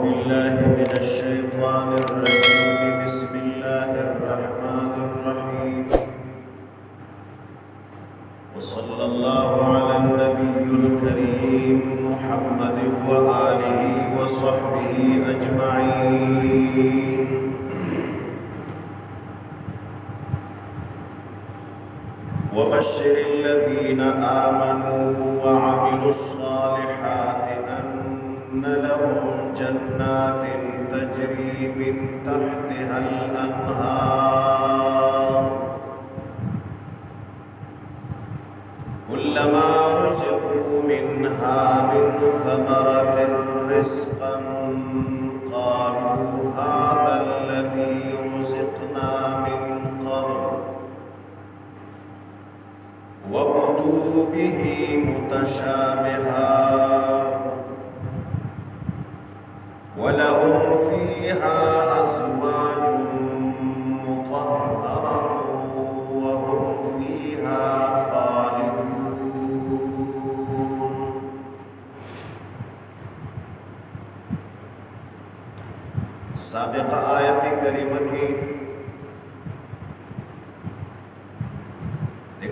بالله من الشيطان الرجيم بسم الله الرحمن الرحيم وصلى الله على النبي الكريم محمد وآله وصحبه أجمعين وبشر الذين آمنوا وعملوا الصالحات أن لهم جنات تجري من تحتها الأنهار كلما رزقوا منها من ثمرة رزقا قالوا هذا الذي رزقنا من قبل وأتوا به متشابها ولهم فيها أزواج مطهرة وهم فيها خالدون. سابق آية كريمة کی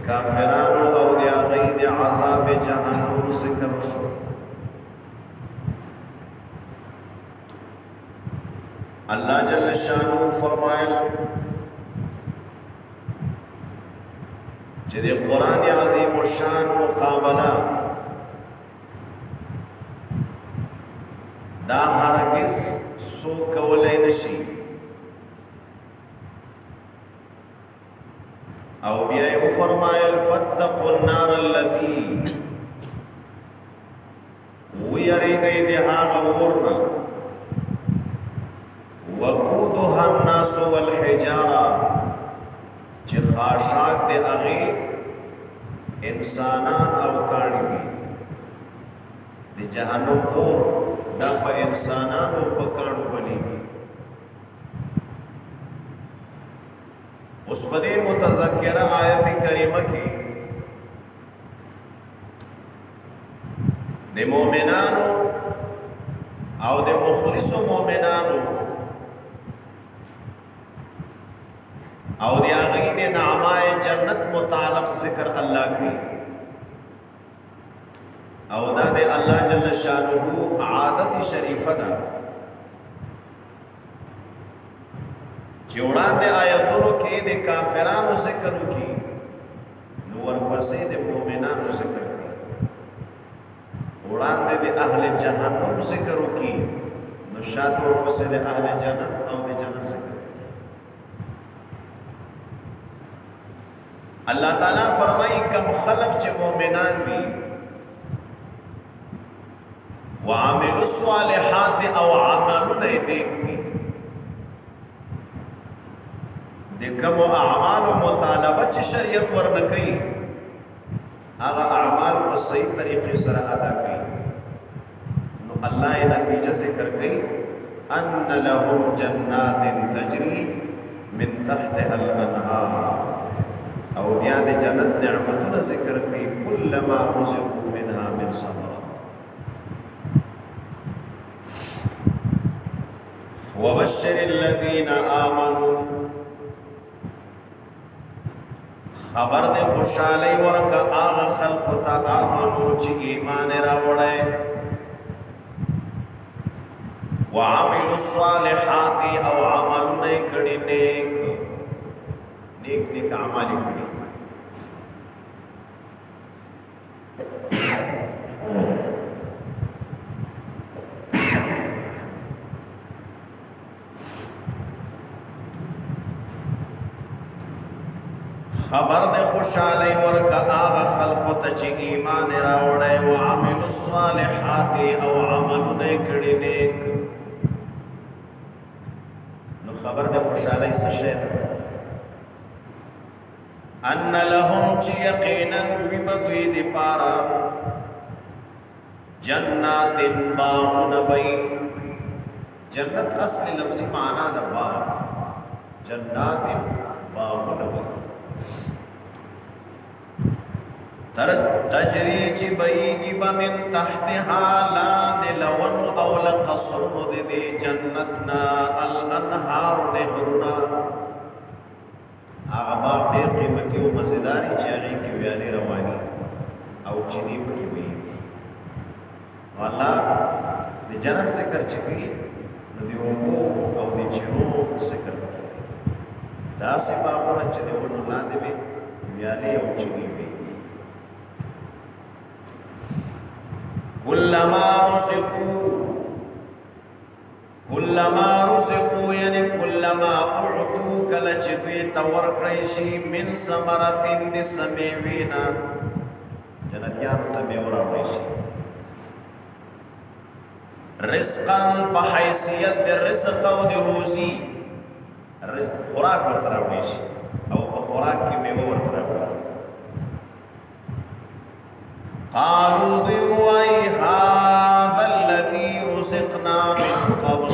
کافرانو او دی آغی دی عذاب جہنم ذکر شو. اللہ جل شانو فرمائل چہ دی قرآن عظیم و شان مقابلہ دا ہرگز سو کولے نشی او بیائی فرمائل فاتقوا النار اللتی ویرے گئی دہا غورنا وقودها الناس والحجارة چه خاشاک دے اغی انسانان او کانی دی دی جہنم اور دا پا انسانان او پکانو بنی گی. اس بدے متذکرہ آیت کریمہ کی دے مومنانو او دے مخلص مومنانو او دے آغی دے نعمائے جنت متعلق ذکر اللہ کی او دا دے اللہ جل شانہ عادت شریفہ دا چوڑان دے آیتونو کی دے کافرانو ذکرو کی نور پسے دے مومنانو ذکر کی اوڑان دے اہل جہنم ذکرو کی نشات اور پسے دے اہل جنت او دے جنت ذکر کی. اللہ تعالیٰ فرمائی کم خلق چے مومنان دی وعاملوا الصالحات او عملون نیک دی دیکھو اعمال و مطالبہ چی شریعت ورنکئی آغا اعمال کو صحیح طریقے سر ادا کئی نو اللہ نتیجہ ذکر کئی ان لهم جنات تجری من تحتها الانہار او بیاد جنت نعمتنا ذکر کئی کلما رزقوا منها من ثمرة وبشر الذین آمنوا خبر دے خوشحالی ورکا آغا خلق تا آمنو چی ایمان راوڑے وعملوا الصالحات او عملو نیکڑی نیک عمالی کڑی. خبر دے خوشحالی ورکا آغا خلقو تا چی ایمان راوڑے وعملوا الصالحات او عملو نیکڑی نیک. نو خبر دے خوشحالی سشید ان لهم چی یقینا ویبدوی دی پارا جنات باغن بی. جنت اصل لفظی معنی دا باغ جنات باغن بی تجری چی بیگی با من تحتها لان لون او لقصرن دی دې جنتنا الانهار نهرنا هغه باغ ډېر قیمتي او مزیداري چې هغې کې ویالې رواني او چینې پکې وهېږي الله د جنت ذکر چې کوي نو د اوبو او د چینو ذکر پکې کوي داسې باغونه چې د ونو لاندې وي ویالې او چینې وهېږي كلما رزقوا یعنی کلما اعطوا کله چې دوی ته ورکړی شي من ثمرة د سمیوې نه جنتیانو ته میوه راوړی شي رزقا په حیثیت د رزق او د روزي خوراک ورته راوړی شي او په خوراک کې میوه ورته راوړی قالوا دوی هذا الذي رزقنا من قبل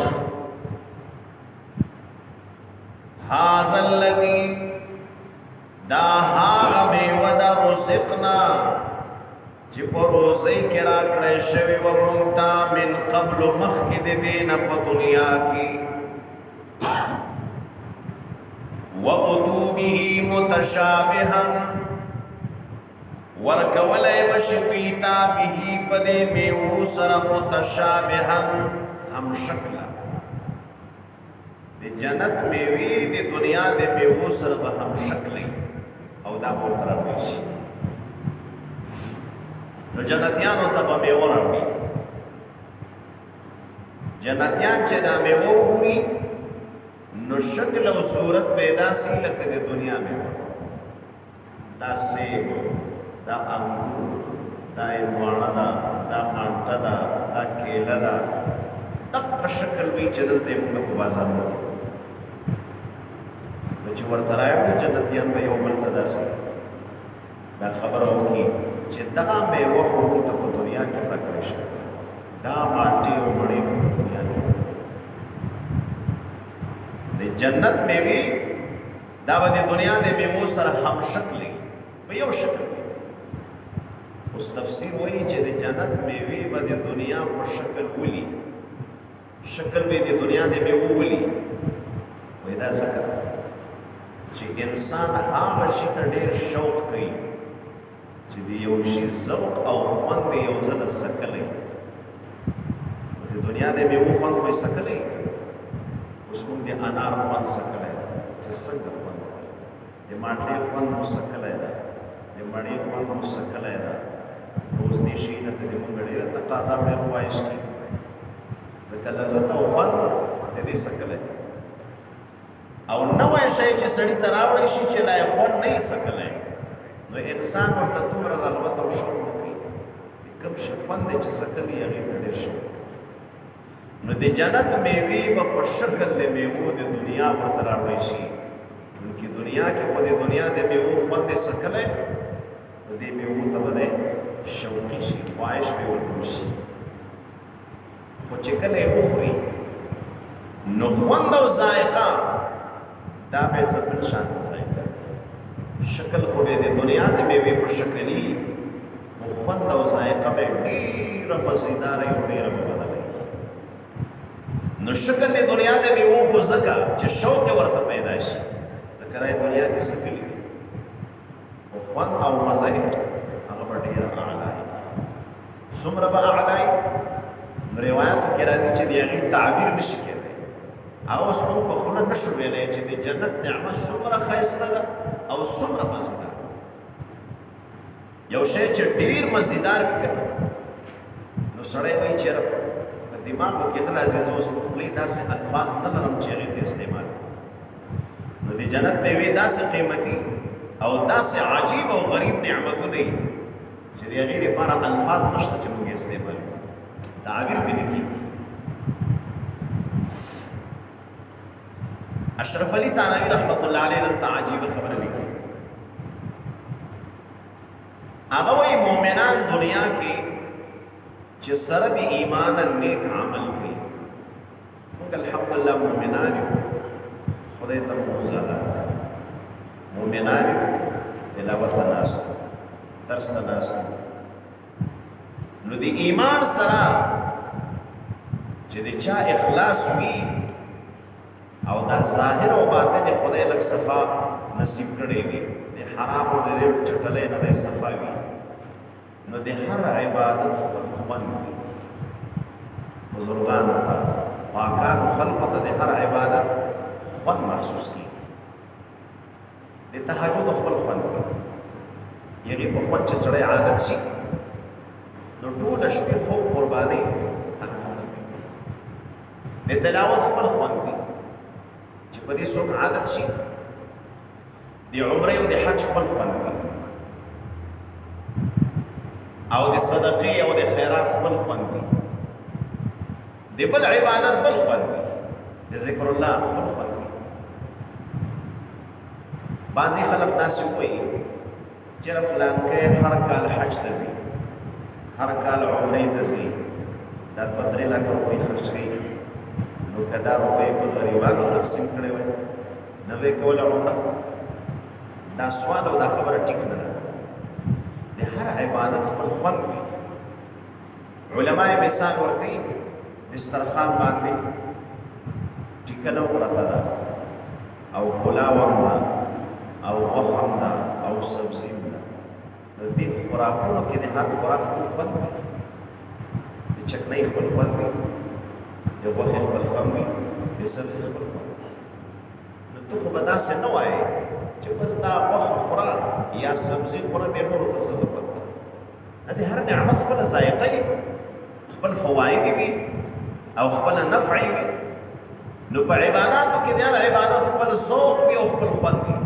هذا الذي دا هاغه میوه دا رزقنا چې په روزۍ کې راکړی شوې وه موږ ته من قبل مخکې د دې نه په دنیا کې واتوا به متشابها ورکولی بشي دوی ته به په دې میوو سره متشابها هم شکله د جنت میوې د دنیا د میوو سره به هم شکلی او دا به ورته راوړی شي نو جنتیانو ته به میوه راوړي جنتیان چې دا میوه وګوري نو شکل او صورت به یې داسې لکه د دنیا میوه دا سیب دا انګور دا هندواڼه ده دا مالټه ده دا کیله ده دغه شکل وي چې دلته یې موږ په بازار کې نو چې ورته راوړي جنتیان به یو بل ته داسې دا خبره وکړي چې دغه میوه خو موږ ته په دنیا کې ورکړی شوې دا مالټې او مڼې خو په دنیا کې د جنت میوې دا به د دنیا د میوو سره هم شکل په یو شکل اوس تفسیر وایي چې د جنت میوې به د دنیا په شکل ولي شکل به د دنیا د میوو ولي وایي دا څنګه چې انسان هغه شي ته ډېر شوق کوي چې د یو شي ذوق او خوند یې یو ځله څکلی د دنیا د میوو خوند خو یې څکلی اوس موږ د انار خوند څکلی چې څنګه خوند د مالټې خوند مو څکلی ده د مڼې خوند مو څکلی ده اوس دې شي نه ته د موږ ډېره تقاضا او ډېر خواهش کېږي ځکه لذت او خوند د دې څکلی ده او نوی شی چې سړي ته راوړی شي چې لا یې خوند نه وي څکلی نو انسان ورته دومره رغبت او شوق نه کوي کوم شي خوند دی چې څکلی هغې ته ډېر شوق نو د جنت میوې به په شکل د میوو د دنیا ورته راوړی شي چونکې دنیا کې خو د دنیا د میوو خوند یې څکلی نو دې میوو ته به دی شوقي شي خواهش به ورته وشي خو چې کله یې وخوري نو خوند او ذایقه دا به یې بل شان ته ذایقه شکل خو به د دنیا د میوې په شکلي خو خوند او ذایقه به یې ډېره مزیداره او ډېره به بدله نو شکل د دنیا د میوو خو ځکه چې شوق یې ورته پیدا شي ځکه دا دنیا کې څکلي دي خو خوند او مزه یې هغه به ډېره اعلی وي څومره به اعلی روایاتو کې راځي چې د هغې تعبیر نشي کېدی هغه اوس موږ په خوله نشو ویلی چې د جنت نعمت څومره ښایسته ده او څومره مزیدار یو شی چې ډېر مزیدار وي که نو سړی وایي چېرې په دماغو کې نه راځي زه اوس په خولې داسې الفاظ نه لرم چې هغې ته استعمال کړم نو د جنت میوې داسې قیمتي او داسې عجیب او غریب نعمتونه دي چې د هغې دپاره الفاظ نشته چې موږ استعمال کړو تعبیر پې نه کېږي اشرف علی تانوی رحمت الله علیه دلته عجیبه خبره لیکي هغه وایي مؤمنان دنیا کې چې سره د ایمان نیک عمل کوي موږ الحمدلله مؤمنان یو خدای ته مونږ زیاده مؤمنان یو تلاوت ته ناست درس ته ناست نو د ایمان سره چې د چا اخلاص وي او دا ظاهر او باطن خدای لک صفا نصیب کړی وي د حرام او د چټلې نه د صفا وي نو د هر عبادت خپل خوند وي بزرگانو ته پاکانو خلقو ته د هر عبادت خوند محسوس کیږي د تهجد خپل خوند وي یعنی په خوند چې سړی عادت شي نو ټوله شپې خوب قربانۍ تهجد نه کوي د تلاوت خپل خوند وي چې په دې څوک عادت شي د عمرې او د حج خپل خوند وي او د صدقې او د خیرات خپل خوند وي د بل عبادت بل خوند وي د ذکر الله خپل خوند وي بعضې خلک داسې وایي چې فلانکی هر کال حج ته ځي هر کال عمرې ته ځي دا 2-3 لک روپۍ خرچ کوي نو که دا روپۍ په غریبانو تقسیم کړی وای نه وی کوله عمره دا سوال او دا خبره ټیک نه ده د هر عبادت خپل خوند وي علما یې مثال ورکوي دسترخوان باندې ټیکه نه پرته ده او پلاو هم ده او غوښه هم ده او سبزي هم ده د دې خوراکونو کې د هر خوراک خپل خوند وي د چکنۍ خپل خوند وي د غوښې خپل خوند وي د سبزي خپل خوند وي نو ته خو به داسې نه وایې چې بس دا غوښه خوره یا سبزي خوره د نورو ته څه ضرورت ده د هر نعمت خپله ذایقه وي خپل فواید وي او خپل نفع وي نو په عباداتو کې د هر عبادت خپل ذوق وي او خپل خوند وي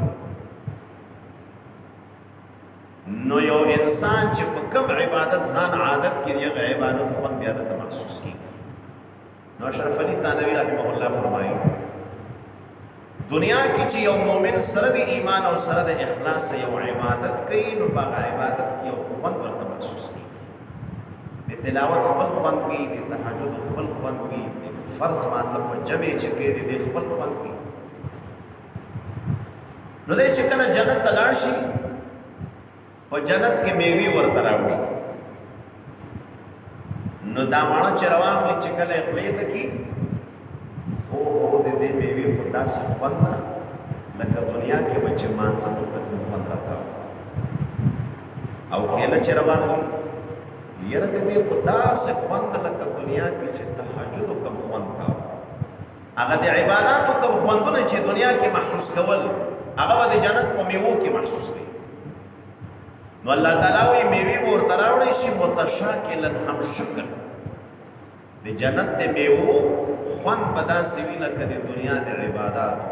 نو یو انسان چې په کوم عبادت ځان عادت کړي هغه عبادت خوند بیا درته محسوس کېږي نو اشرف علي تانوي رحمه الله فرمایي دنیا کې چې یو مؤمن سره د ایمان او سره د اخلاص یو عبادت کوي نو په عبادت کې یو خوند ورته محسوس کېږي د تلاوت خپل خوند وي د تهجد خپل خوند وي د فرض مانځه په جمع چې کوي د خپل خوند وي نو دی چې کله جنت ته لاړ شي په جنت کې میوې ورته راوړي نو دا ماڼه چې راواخلي چې کله یې خولې ته کي او د دې میوې خو داسې خوند ده لکه دنیا کې به چې مانځه موږ ته کوم خوند راکاوه او کیله چې راواخلي یره د دې خو داسې خوند ده لکه دنیا کې چې تهجد کوم خوند کاوه هغه د عباداتو کوم خوندونه چې دنیا کې محسوس کول هغه به د جنت په میوو کې محسوس کوي نو الله تعالی وی میوې ورته راوړی شي متشاکلا هم شکل د جنت د میوو خوند به داسې وي لکه د دنیا د عباداتو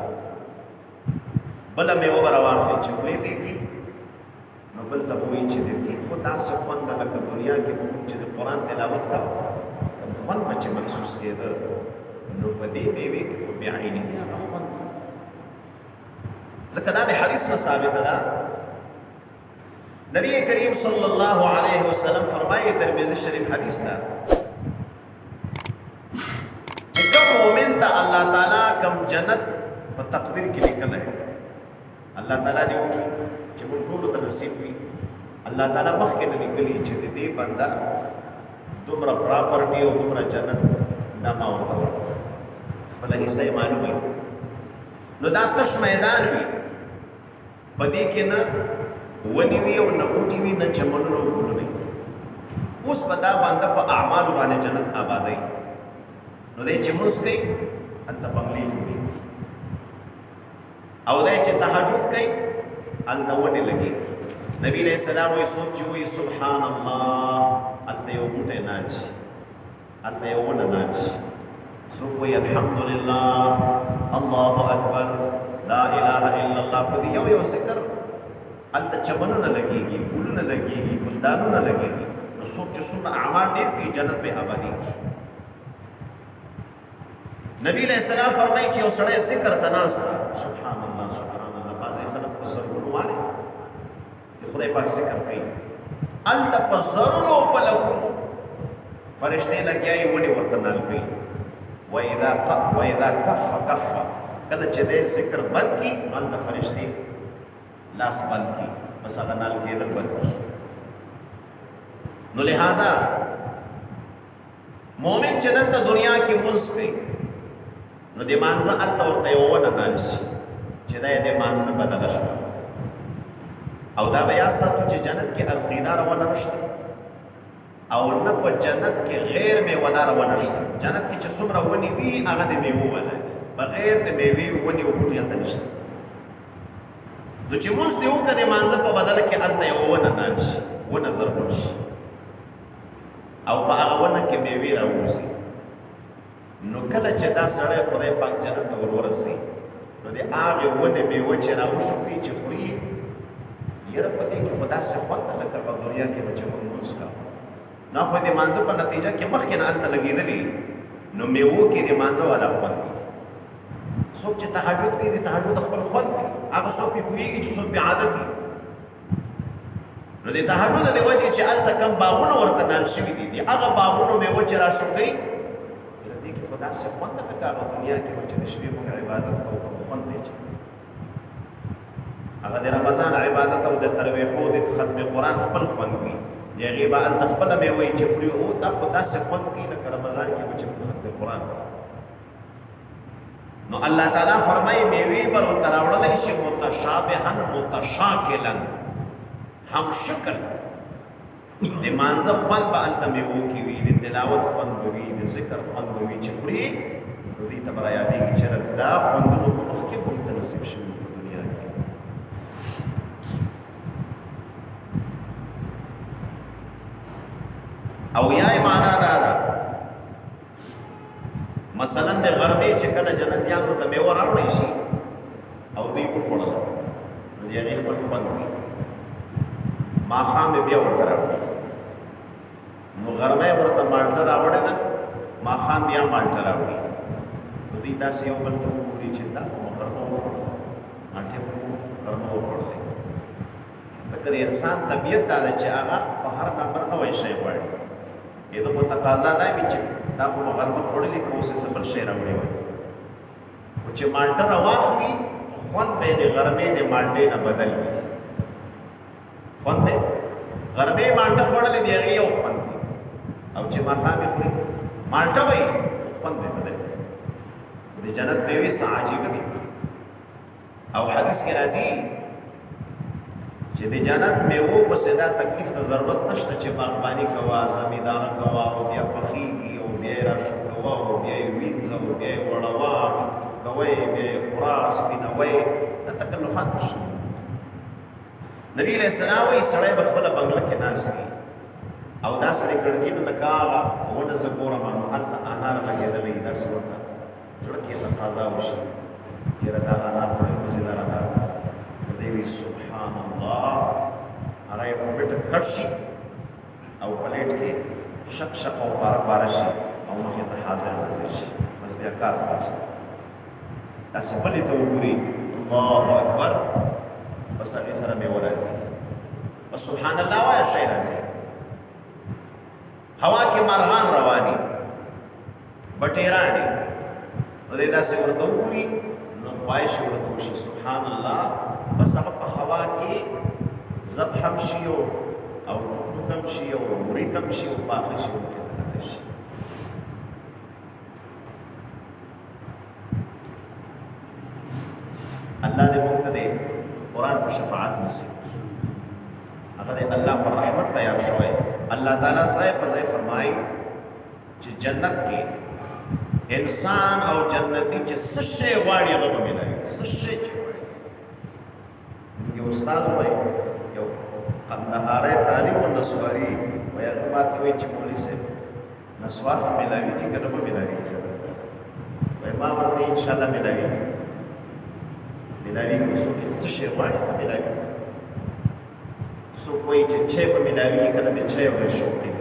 بله میوه به راواخلي چې خولې ته یې کړي نو بل ته به وایي چې د دې خو داسې خوند ده لکه دنیا کې چې د قرآن تلاوت کوه کوم خوند به چې محسوس کېده نو په دې میوې کې خو بعینه هغه خوند ده ځکه دا د حدیث نه ثابته ده نبی کریم صلی الله علیه وسلم فرمایي ترمذی شریف حدیث ده چې کوم مؤمن ته الله تعالی کوم جنت په تقدیر کې لیکلی الله تعالی دې وکړي چې موږ ټولو ته نصیب وي الله تعالی مخکې نه لیکلي چې د دې بنده دومره پراپرټي او دومره جنت دا ما ورته ورکړي خپله حصه یې معلوم وي نو دا تش میدان وي په دې کې نه ونی وی او نه بوټي وي نه چمنونه او ګلونه اوس په دا بنده په اعمالو باندې جنت آبادوي نو دی چې مونځ کوي هلته بنګلې جوړېږي او دی چې تهجد کوي هلته ونې لګېږي نبي علیه السلام وایي څوک چې وایي سبحان الله هلته یو بوټی ناچي هلته یو ونه ناچي څوک وایي الحمدلله الله اکبر لا اله الا الله په دې یو یو ذکر هلته چمنونه لګېږي ګلونه لګېږي ګلدانونه لګېږي نو څوک چې څومره اعمال ډېر کوي جنت به آبادېږي نبی علیہ السلام فرمایي چې یو سړی ذکر ته ناست ده سبحان الله سبحان الله بعضې خلک په زرګونو وارې د خدای پاک ذکر کوي هلته په زرونو په لکونو فرشتې لګیا یې ونې ورته نال کوي وإذا کف کله چې دی ذکر بند کړي نو هلته فرشتې لاس بند کړي بس هغه نال کېدل بند کړي نو لہذا مؤمن چې دلته دنیا کې مونځ کوي نو د مانځه هلته ورته یو ونه نال شي چې دا یې د مانځه بدله شوه او دا به یاد ساتو چې جنت کې ازغیداره ونه نشته او نه په جنت کې غیر میوهداره ونه شته جنت کې چې څومره ونې دي هغه د میوو ونه دي بغیر د میوې ونې او بوټي هلته نشته نو چې مونځ دې وکړه د مانځه په بدله کې هلته یو ونه نال شي ونه زرغون شي او په هغه ونه کې میوې راوځي نو کله چې دا سړی خدای پاک جنت ته ورورسوي نو د هغې ونې میوه چې راوشوکوي چې خوري یاره په دې کې خو داسې خوند نه لکه په دنیا کې به چې موږ مونځ کوو نو خو د مانځه په نتیجه کې مخکې نه هلته لګېدلي نو میوو کې د مانځه والا خوند وي څوک چې تهجد کوي د تهجد خپل خوند وي هغه څوک پې پوهېږي چې څوک پې عادت وي نو د تهجد د وجې چې هلته کم باغونه ورته نال شوي دي د هغه باغونو میوه چې راشوکوي د دې کې خو داسې خوند نه لکه هغه دنیا کې چې د شپې موږ عبادت کوو کوم خوند دی چې هغه د رمضان عبادت او د تراویحو د ختم قرآن خپل خوند وي د هغې به هلته خپله میوه چې خوري او دا خو داسې خوند کوي لکه رمضان کې به چې ختم قرآن کوو نو الله تعالی فرمایي میوې به ورته راوړلی شي متشابها متشاکلا هم شکل د مانځه خوند به هلته میوو کې وي د تلاوت خوند به وي د ذکر خوند به وي چې خوري نو دوی ته به رایادېږي چې دا خوندونه خو مخکې موږ ته نصیب شوي په دنیا کې او یای معنا دا ده مثلا د غرمې چې کله جنتیانو ته میوه راوړی شي او دوی وخوړله نو د هغې خپل خوند وي ماښام یې بیا ورته راوړي نو غرمه یې ورته مالټه راوړې ده ماښام بیا مالټه راوړي نو دوی داسې یو بل ته وګوري چې دا خو غرمه وخوړله مالټې خو غرمه وخوړلې لکه د انسان طبیعت دا ده چې هغه په هر نمبر نوی شی غواړي د خو تقاضا دا وي چې دا خو غرمه خوړلې که اوس یې بل شی راوړی وای خو چې مالټه راواخلي خوند به یې د غرمې د مالټې نه بدل وي خوند به غرمې مالټه خوړلې د هغې یو خوند وي او چې ماښام یې خوري مالټه به یې خوند به یې بدل وي د جنت میوې څه عجیبه دي او حدیث کې راځي چې د جنت میوو پسې دا تکلیف ته ضرورت نشته چې باغباني کوه زمینداره کوه او بیا پخېږي او بیا یې راشوکوه او بیا یې وینځه او بیا یې وړوه چوک چوک کوئ بیا یې خوره سپینوئ دا تکلفات نشته نبی علیہ السلام وایي سړی به خپله بنګله کې ناست وي او داسې د کړکۍ نه لکه هغه ونه زه ګورم نو هلته انار لګېدلی وي داسې ورته زړه کې تقاضا وشي چېرې دا انار خوړل مزېدار انار دی وی سبحان الله هغه یې په بیټه کټ شي او پلیټ کې شق شق او پاره پاره شي او مخې ته حاضر ناظر شي بس بیا کار خلاص داسې بلې ته وګوري الله اکبر بس هغې سره میوه راځي بس سبحان الله وایه شی راځي هوا کې مرغان رواني بټیرانې نو دی داسې ورته وګوري نو خواهش ورته وشي سبحان الله بس هغه په هوا کې ذبح هم شي او ټوک هم شي او مرید هم شي او پاخه شي او مخې ته نظر شي الله دې موږ ته د قرآن په شفاعت نصیب کړي هغه د الله پر رحمت تیار شوی الله تعالی ځای په ځای فرمایي چې جنت کې انسان او جنتی چې څه شی غواړي هغه به ملوي څه شی چې یو استاد وایي یو قندهاری طالب و نسواري وایي هغه ماته وایي چې مولوي صاحب نسوار به ملاوېږي که نه به ملاوېږي وایي ما ورته انشاءالله ملاوېږي ملاوېږي څوک چې څه شی غواړي هغه ملاوېږي څوک وایي چې چای به ملاوېږي که نه د چای ډېر شوق دی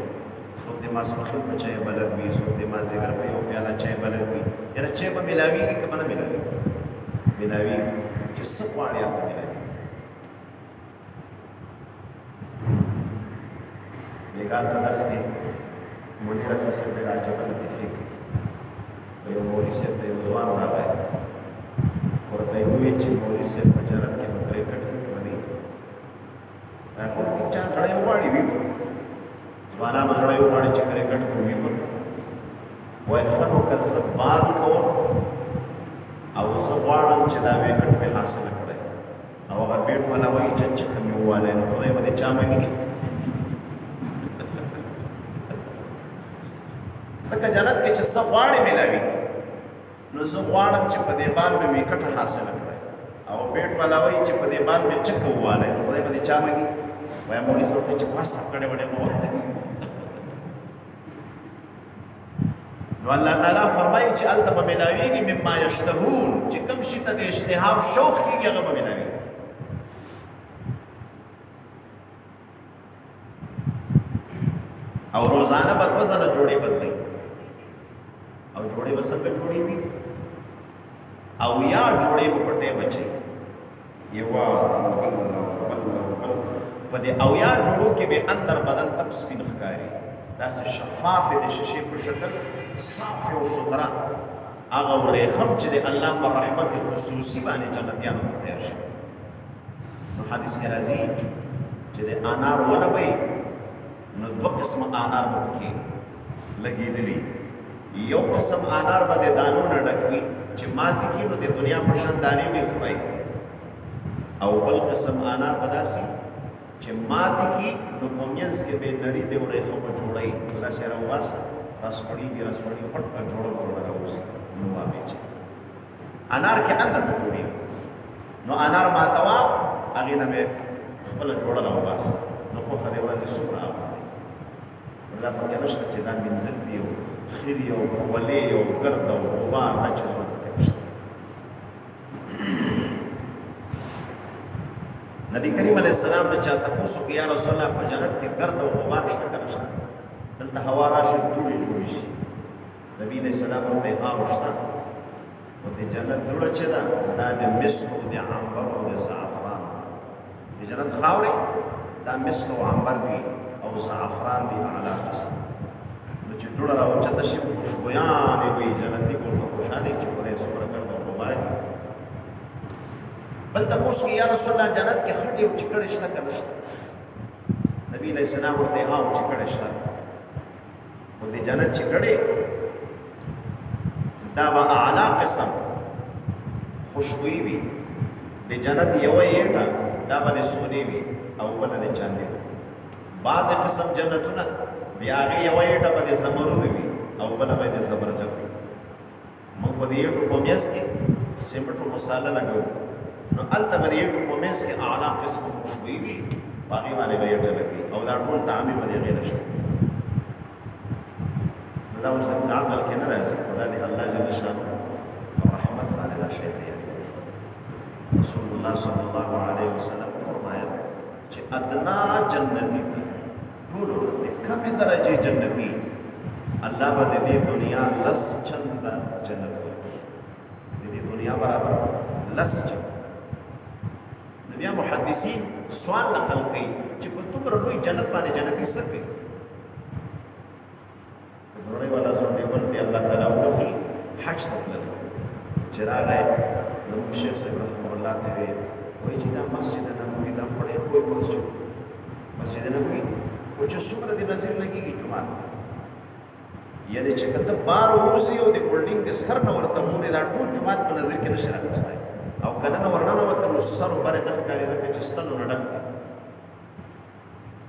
څوک د ماسپښین په چای بلد وي څوک د مازدیګر په یو پیاله چای بلد وي یاره چای به ملاوېږي که به نه ملاوېږي ملاوېږي چې څه غواړي هلته ملاوېږي بیګال ته درس کې مولوي رفیع صاحب ډېر عجبه لطیفې کوي یو مولوي صاحب ته یو ځوان راغی ورته یې وویل چې مولوي صاحب په جنت کې به کرکټ وکړي چا سړی وغواړي وي به ځوانانو سړی وغواړي چې کرکټ کې وي به وایي ښه نو که زه بال کوم او زه غواړم چې دا ویکټ مې حاصله کړی او هغه بیټ والا وایي چې چکه مې ووالی نو خدای به دې چا مني ځکه جنت کې چې څه غواړې میلاوي نو زه غواړم چې په دې بال مې ویکټ حاصله کړی او بیټ والا وایي چې په دې بال مې چکه ووالی نو خدای به دې چا مني وایي مولي صاحب ته چې پاس کړی وړې مو نو الله تعالی فرمایي چې هلته به میلاویږي مما یشتهون چې کوم شي ته د اشتها او شوق کېږي هغه به میلاویږي او روزانه به دوه ځله جوړې بدلوي او جوړې به څنګه جوړې وي او یا جوړې به په ټیم اچوي یوه په دې او یا جوړو کې به اندر بدن تک سپین ښکاري داسې شفاف د شیشې په شکل صاف او سوتره هغه ورېخم چې د الله په رحمت خصوصي باندې جنتیانو ته تیار شي نو حدیث کې راځي چې د انار ونه به نو دوه قسمه انار به پکې لګېدلي یو قسم انار به د دانو نه ډک وي چې ماتې کړي نو د دنیا په شان دانې به خورئ او بل قسم انار به داسې چې ماتې کړي نو په منځ کې به نري د ورېښمو به جوړئ داسې راوباسه راسپړېږي پټ په جوړه به ورته راوځي نو واچي انار کې اندر به جوړېږي نو انار ماتوه هغې نه مې خپله جوړه راوباسه نو خوښه دې ورځې څومره دا پکې نشته چې دا منزل دی او خیري او خولې او ګرد او غبار دا چیزونه پکې نشته نبی کریم علیه السلام نه چا تپوس وکړي یا رسول الله په جنت کې ګرد او غبار شته که نشته دلته هوا راشي دوړې جوړې شي نبي علیه السلام ورته یې شته نو د جنت دوړه چې ده دا د مسکو د عنبر او د زعفران د جنت خاورې دا مسک او عنبر دي او زعفران دی اعلی قسم نو چې دوړه راوچته شي خوشبویانې وي جنتي ورته خوشحالي چې خدای څومره ګرد او غبار دي بل تپوس کې یا رسول الله جنت کې خټې او چکړې شته که نشته نبي علیه السلام ورته یې چکړې شته خو د جنت چکړې دا به اعلی قسم خوشبویي وي د جنت یوه یېټه دا به د سونې وي او بله د چاندې بعض قسم جنتونه د هغې یوه یېټه به د زمرد وي او بله به د زبرجد وي موږ په د یېټو په منځ کې سمټو مساله لګوو نو هلته به د یېټو په منځ کې اعلی قسم خوشبویي وي په هغې باندې به یېټه لګوي او دا ټول تعمیر به د هغې نه شي نو دا اوس زموږ عقل کې نه راځي خو دا د الله جل شانو رحمت باندې دا شی تیار رسول الله صلی الله علیه وسلم فرمایل چې ادنا جنتی ته ټولو د کمې درجې جنتي الله به د دې دنیا لس چنده جنت ورکړي د دې دنیا برابر لس چنده نو بیا محدثین سوال نقل کوي چې په دومره لوی جنت باندې جنتي څه کوي د دوړې والا ځونډې ولې الله تعالی وښي حج ته تلل چې راغی زموږ شیخ صاحب رحمه الله ته وایي چې دا مسجد نبوي دا خو ډېر لوی مسجد نبوي و چې څومره د نظر لګېږي جومات ته یعنې چې که ته بار اوسې او د بلډینګ د سر نه ورته ګورې دا ټول جومات په نظر کې نشي راخیستی او که نن ورننوته نو سر برې نه ښکاري ځکه چې ستنو نه ډک ده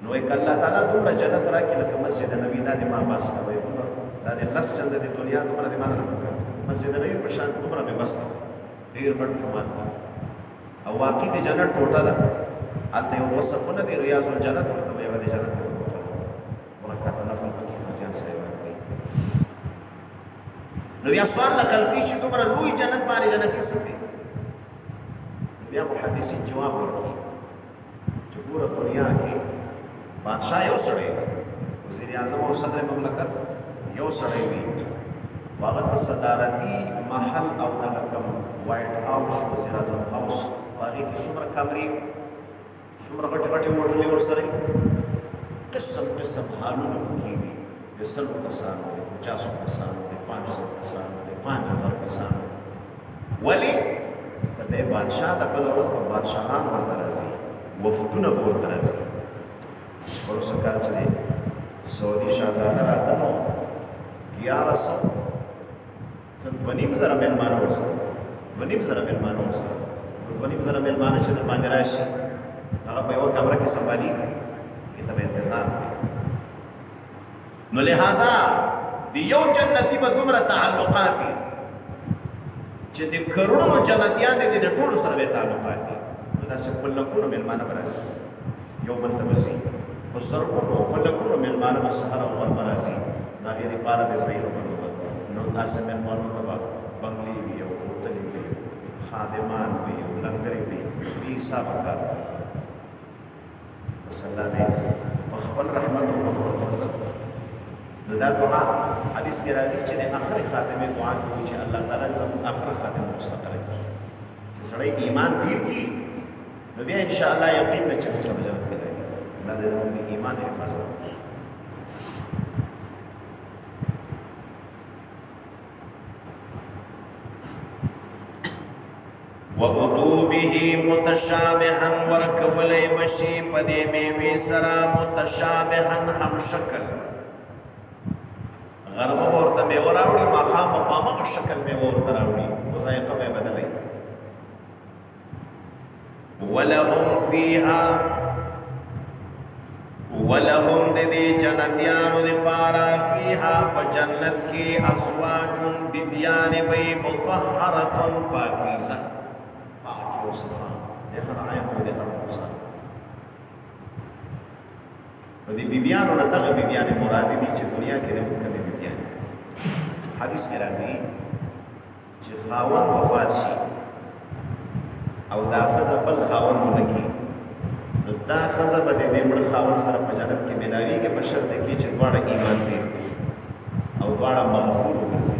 نو وایي که الله تعالی دومره جنت راکړي لکه مسجد نبي دا د ما بس ده وایي دومره دا د لس چنده د دنیا دومره د ما نه ده پکار مسجد نبي په شان دومره مې بس ده ډېر غټ جومات ده او واقعي د جنت ټوټه ده هلته یو دوه صفونه دي ریاض الجنت ورته وایي هغه د جنت یوه ټوټه ده برکات نفل پکې حاجیان صاحبان کوي نو بیا سوال نقل کوي چې دومره لوی جنت باندې جنتي څه کوي بیا محدثین جواب ورکړي چې ګوره دنیا کې بادشاه یو سړی وزیر اعظم او صدر مملکت یو سړی وي هغه ته صدارتي محل او دغه کوم وایټ هاوس وزیر اعظم هاوس هغې کې څومره کمرې څومره غټې غټې هوټلې ورسره قسم قسم حالونه پکې وي د 100 کسانو د 50 کسانو د 500 کسانو د 5000 کسانو ولې ځکه دی بادشاه د بله ورځ به بادشاهان ورته راځي وفدونه به ورته راځي پروسه کال چې دی سعودي شهزاده راته نو 1100 ونیم زره مېلمانه ورسره 2.5 زره مېلمانه ورسره 2.5 زره مېلمانه چې در باندې راشي هغه په یوه کمره کې سنبالېږي هغې ته به انتظام کوي. نو لہذا د یو جنتي به دومره تعلقات دي چې د کروڑونو جنتیان دي د ټولو سره به تعلقات دي. نو داسې په لکونو مېلمانه به راځي یو بل ته به ځي په زرګونو په لکونو مېلمانه به سهار او غرمه راځي. د هغې دپاره د ځایونو بندوبست نو داسې مېلمانو ته به بنګلې وي او هوټلې وي خادمان وي او لنګرې وي بې حسابه کار بس الله دې په خپل رحمت او په خپل فضل. نو دا دعا حدیث کې راځي چې د آخري خاتمې دعا کوي چې الله تعالی زموږ آخره خاتمه مستقره کړي چې سړی ایمان تیر کړي نو بیا انشاءالله یقین ده چې هغه به جنت کې لګي. دا د زموږ ایمان حفاظت وکړي. وَأُتُوا بِهِ مُتَشَابِهًا ورکولی بشي پدې میوې سره متشابهًا هم شکل غرمه به ورته میوه راوړي ماښام به په همغه شکل میوه ورته راوړي خو ذایقه به یې بدلوي. ولهم د دې جنتیانو دپاره فیها په جنت کې ازواج بیبیانې به یې مطهرة پاکیزه پاکې او صفا د هر عیب او د هر نقصان. نو د بیبیانو نه دغه بیبیانې مرادې دي چې دنیا کې د موږ کومې بیبیانې حدیث کې راځي چې خاوند وفات شي او دا ښځه بل خاوند ونه کړي نو دا ښځه به د دې مړ خاوند سره په جنت کې ملاویږي په شرط کې چې دواړه ایمان تېر کړي او دواړه مغفور وګرځي.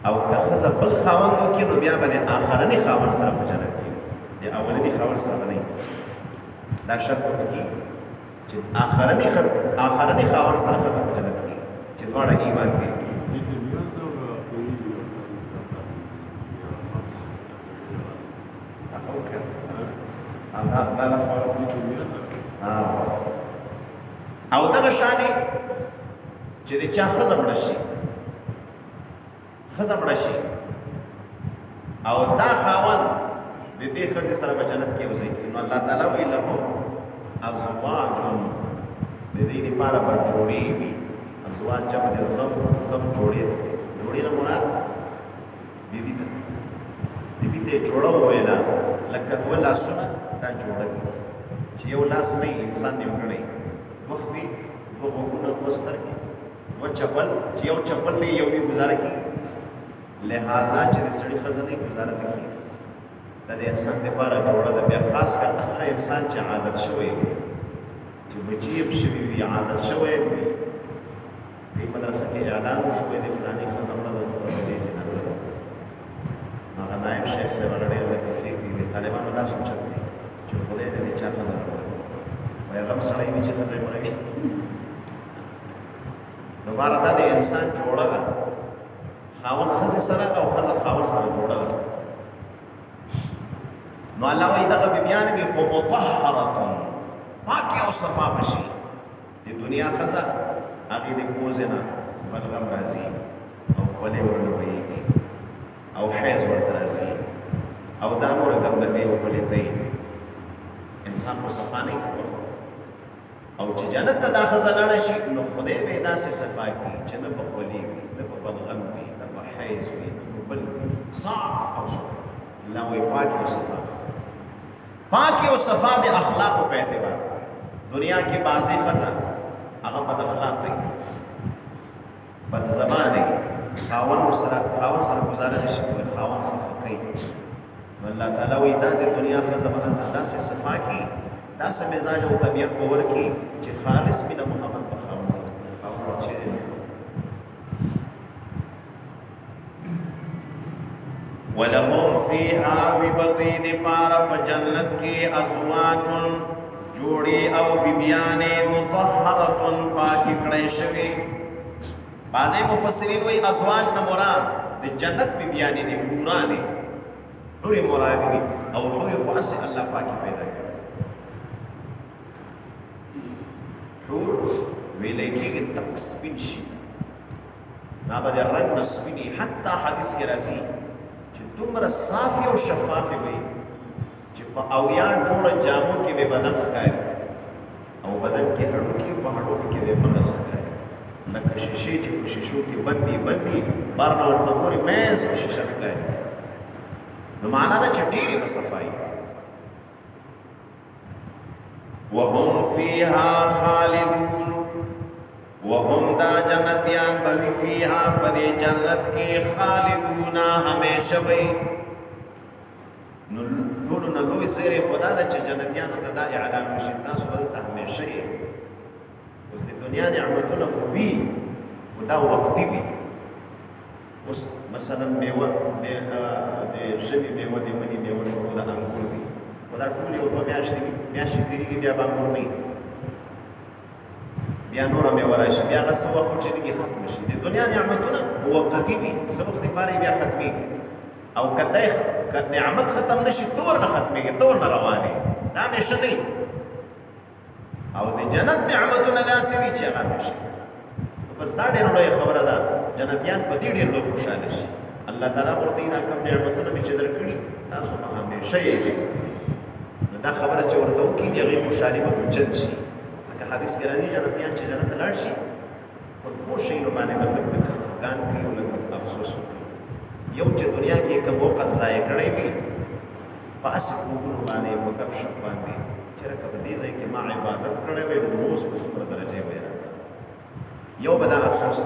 او که ښځه بل خاوند وکړي نو بیا به د آخرني خاوند سره په جنت کې د اولني خاوند سره به نه دا شرط به پکې چې آخرني خاوند سره ښځه په جنت کې چې دواړه ایمان تېر کړي. او دغه شانې چې د چا ښځه مړه شي او دا خاوند د دې ښځې سره په جنت کې یوځای کړي نو الله تعالی وایي لهم ازواج د دې دپاره به جوړې وي. ازواج جمع د زوج جوړې ته جوړې نه مراد بیبي ته بیبي ته یې جوړه وویله لکه دوه لاسونه دا جوړه دي چې یو لاس نه انسان نیمګړی مخ وي دوه غوږونه دوه سترګې دوه چپل چې یو چپل نه یو وي ګزاره کېږي. لہذا چې د سړي ښځه نه ګزاره نه کېږي دا د انسان دپاره جوړه ده. بیا خاص کر هغه انسان چې عادت شوی وي چې بچي یې شوي وي عادت شوی وي کئی مدرسه کې اعلان وشوی د فلاني ښځه مړه ده 2 بجې جنازه ده هغه نایب شیخ صاحب هغه ډېر لطیفې کوي د طالبانو لاس اوچت کوي چې خدای دې د چا ښځه مړه کړي وایي غم سړی وي چې ښځه یې مړه وي. نو باره دا د انسان جوړه ده خاوند ښځې سره او ښځه خاوند سره جوړه ده. نو الله وایي دغه بیبیانې به خو مطهرة پاکې او صفا بشي. د دنیا ښځه هغې د پوزې نه بلغم راځي او خولې ورنه بهېږي او حیض ورته راځي او دا نوره ګندګۍ او پلیتۍ انسان خو صفا نه وي او چې جنت ته دا ښځه لاړه شي نو خدای به یې داسې صفا کړي چې نه به خولې وي نه به بلغم وي نه به حیض وي نه به بل صاف او صفا. الله وایي پاکې او صفا پاکې او صفا د اخلاقو په اعتبار. دنیا کې بعضې ښځه هغه بد اخلاقه وي بد زبانه خاوند سره ګزاره نه شي کولی خاوند خفه کوي. نو الله تعالی وایي دا د دنیا ښځه به هلته داسې صفا کړي داسې مزاج او طبیعت به ورکړي چې خالص مینه محبت به خاوند سره کړي خاوند به چیرې نه ولهم فیها وی بقی دپاره په جنت کې ازواج جوړې او بیبیانې مطهرة پاکې کړی شوي. بعضې مفسرین وایي ازواج نه مراد د جنت بیبیانې دي حورانې حورې مرادې دي او حورې خو هسې الله پاکې پیدا کړي. حور ویلی کېږي تک سپین شي نابد رنگ نسوینی حتی حدیث کی راسی چې دومره صافی او شفافی وي چې په اویا جوړه جامو کې به بدن ښکاري او بدن کې هډوکي په هډوکو کې به مغز ښکاري لکه شیشې چې په شیشو کې بندي بار نه ورته ګوري مېز په شیشه ښکاري نو معنا ده چې ډېرې به صفایي وهم فيها خالدون وهم دا جنتیان بوی فیها پدی جنت کی خالدون ہمیشہ بی نولو نلوی سیر خدا دا چه جنتیان تا دا اعلان وشی تاسو بدلتا ہمیشہ ہے اس دی دنیا نعمتون خوبی و دا وقتی بی اس مثلا میوه دی شبی میوه دی منی میوه شروع دا انگور دی و دا طولی و دو میاشتی دیری بیا بانگور نی بیا نور میوه راشي بیا هغه څه وخت چې لږې ختم شي د دنیا نعمتونه موقتي وي څه وخت لپاره بیا ختمېږي او که نعمت ختم نشي تور نه ختمېږي تور نه روانې دا همیشه نه او د جنت نعمتونه داسې وي چې هغه همیشه بس دا ډېره لویه خبره ده جنتیان په دې ډېر لوی خوشحاله شي الله تعالی ورته دا کوم نعمتونه مې چې درکړي تاسو به همیشه یې اخیستئ نو دا خبره چې ورته وکړي د هغې خوشحالي به دوچند شي حدیث کې راځي جنتیان چې جنت لاړ شي په دوه شیانو باندې به لږ خفګان کوي او لږ افسوس وکړي یو چې دنیا کې کوم وخت ضایع کړی وي په هسې خوبونو باندې په ګپ شپ باندې چېرې که په دې ځای کې ما عبادت کړی وی نو اوس په څومره درجې به یې راکړه یو به دا افسوس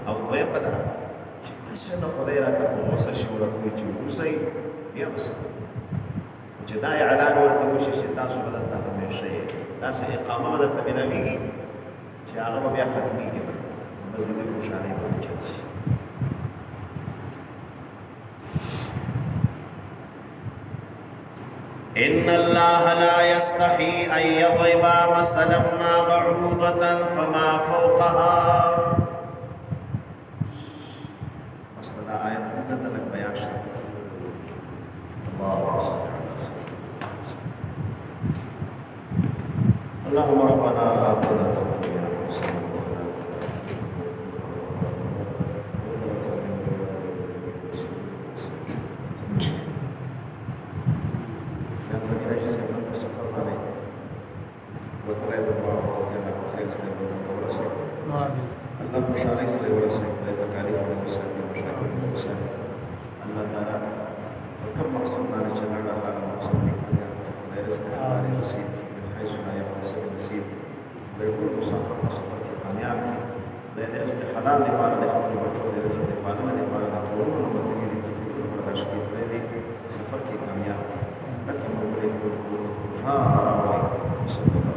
او دویم به دا چې هسې نه خدای راته په غوسه شي ورته وایي چې اوسئ بیا به څه چې دا اعلان ورته وشي چې تاسو به دلته همیشه یې داسې اقامه به درته ملاویږي چې هغه به بیا ختمېږي بس د دې خوشحالۍ به اوچت شي ان الله لا يستحي ان يضرب مثلا ما بعوضة فما فوقها بس دا آیت موږ ته لږ بیان شته الله صل اللهم ربنا آتنا في الدنيا حسنة الله خوشحالی سره ورسوي د تکالیف او مصائب مشاکل او مصائب الله تعالی کوم مقصد باندې چې الله تعالی مقصد دې کامیاب خدای رزق باندې نصیب من حيث لا يحتسب نصیب د ټول مسافر په سفر کې کامیاب کی د رزق حلال لپاره د خپل بچو د رزق لپاره لپاره د ټولو متنی د تکلیفونو برداشت کې خدای دې سفر کې کامیاب کی لکه موږ له خپل خوشاله راوړي